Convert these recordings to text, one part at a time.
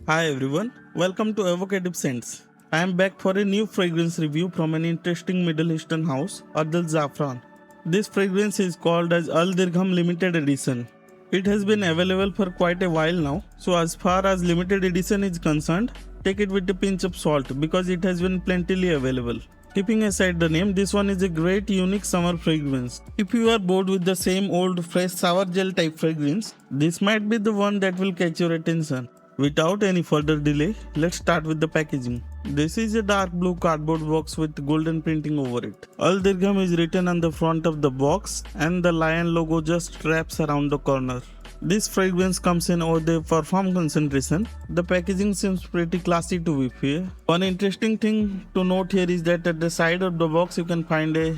Hi everyone, welcome to Evocative Scents. I am back for a new fragrance review from an interesting Middle Eastern house, Ard Al Zaafaran. This fragrance is called as Al Dirgham Limited Edition. It has been available for quite a while now, so as far as limited edition is concerned, take it with a pinch of salt because it has been plentifully available. Keeping aside the name, this one is a great unique summer fragrance. If you are bored with the same old fresh sour gel type fragrance, this might be the one that will catch your attention. Without any further delay, let's start with the packaging. This is a dark blue cardboard box with golden printing over it. Al Dirgham is written on the front of the box and the lion logo just wraps around the corner. This fragrance comes in eau de parfum concentration. The packaging seems pretty classy to be fair. One interesting thing to note here is that at the side of the box you can find a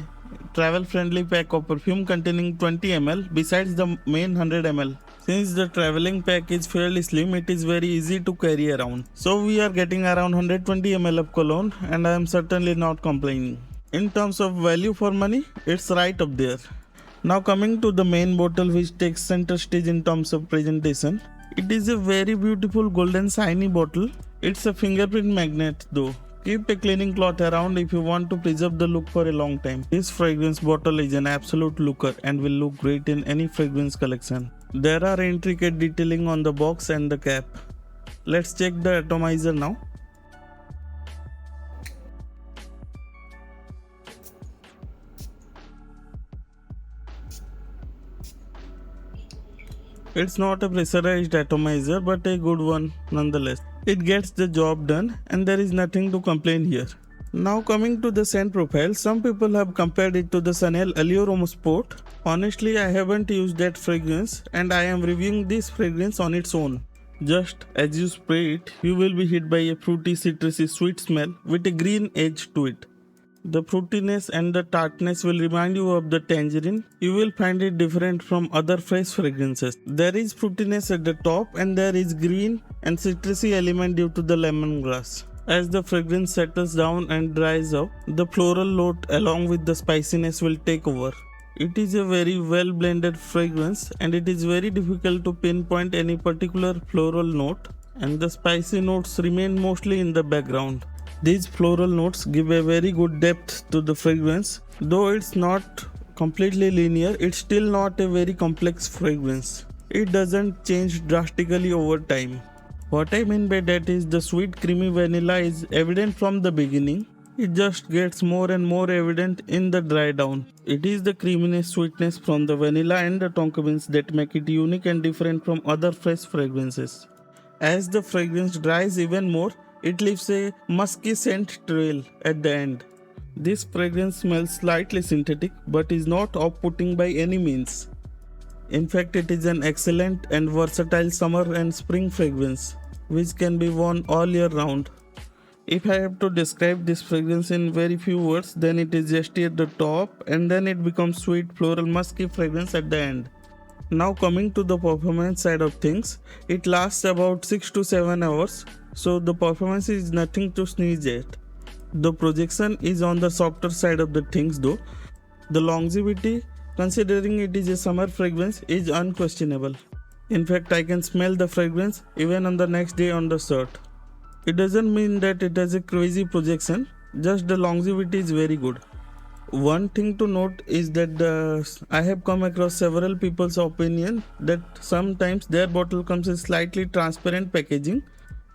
travel friendly pack of perfume containing 20 ml besides the main 100 ml. Since the traveling pack is fairly slim, it is very easy to carry around. So we are getting around 120 ml of cologne and I am certainly not complaining. In terms of value for money, it's right up there. Now coming to the main bottle which takes center stage in terms of presentation. It is a very beautiful golden shiny bottle. It's a fingerprint magnet though. Keep a cleaning cloth around if you want to preserve the look for a long time. This fragrance bottle is an absolute looker and will look great in any fragrance collection. There are intricate detailing on the box and the cap. Let's check the atomizer now. It's not a pressurized atomizer but a good one nonetheless. It gets the job done and there is nothing to complain here. Now coming to the scent profile, some people have compared it to the Chanel Allure Homme Sport. Honestly, I haven't used that fragrance and I am reviewing this fragrance on its own. Just as you spray it, you will be hit by a fruity citrusy sweet smell with a green edge to it. The fruitiness and the tartness will remind you of the tangerine. You will find it different from other fresh fragrances. There is fruitiness at the top and there is green and citrusy element due to the lemongrass. As the fragrance settles down and dries up, the floral note along with the spiciness will take over. It is a very well blended fragrance and it is very difficult to pinpoint any particular floral note, and the spicy notes remain mostly in the background. These floral notes give a very good depth to the fragrance. Though it's not completely linear, it's still not a very complex fragrance. It doesn't change drastically over time. What I mean by that is the sweet creamy vanilla is evident from the beginning. It just gets more and more evident in the dry down. It is the creaminess sweetness from the vanilla and the tonka beans that make it unique and different from other fresh fragrances. As the fragrance dries even more, it leaves a musky scent trail at the end. This fragrance smells slightly synthetic but is not off-putting by any means. In fact, it is an excellent and versatile summer and spring fragrance which can be worn all year round. If I have to describe this fragrance in very few words, then it is zesty at the top and then it becomes sweet floral musky fragrance at the end. Now coming to the performance side of things, it lasts about 6 to 7 hours, so the performance is nothing to sneeze at. The projection is on the softer side of the things though. The longevity, considering it is a summer fragrance, is unquestionable. In fact, I can smell the fragrance even on the next day on the shirt. It doesn't mean that it has a crazy projection, just the longevity is very good. One thing to note is that I have come across several people's opinion that sometimes their bottle comes in slightly transparent packaging,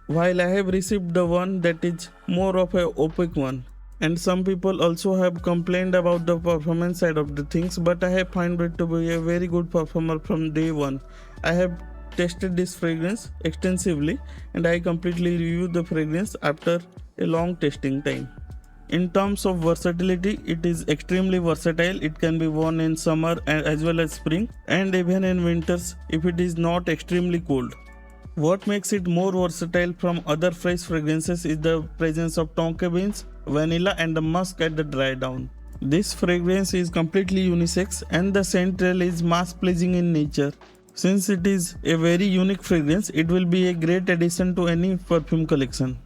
while I have received the one that is more of a opaque one. And some people also have complained about the performance side of the things, but I have found it to be a very good performer from day one. I have tested this fragrance extensively and I completely reviewed the fragrance after a long testing time. In terms of versatility, it is extremely versatile. It can be worn in summer as well as spring and even in winters if it is not extremely cold. What makes it more versatile from other fresh fragrances is the presence of tonka beans, vanilla and the musk at the dry down. This fragrance is completely unisex and the scent trail is mass pleasing in nature. Since it is a very unique fragrance, it will be a great addition to any perfume collection.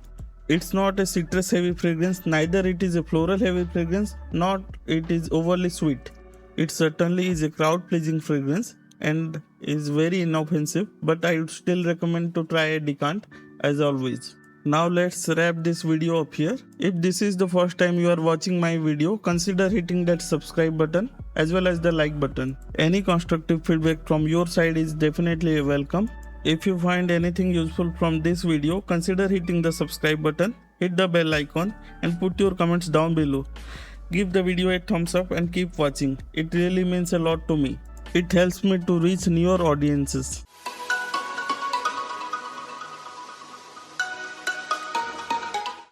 It's not a citrus heavy fragrance, neither it is a floral heavy fragrance, nor it is overly sweet. It certainly is a crowd pleasing fragrance and is very inoffensive, but I would still recommend to try a decant. as always. Now let's wrap this video up here. If this is the first time you are watching my video, consider hitting that subscribe button as well as the like button. Any constructive feedback from your side is definitely welcome. If you find anything useful from this video, consider hitting the subscribe button, hit the bell icon and put your comments down below. Give the video a thumbs up and keep watching. It really means a lot to me. It helps me to reach newer audiences.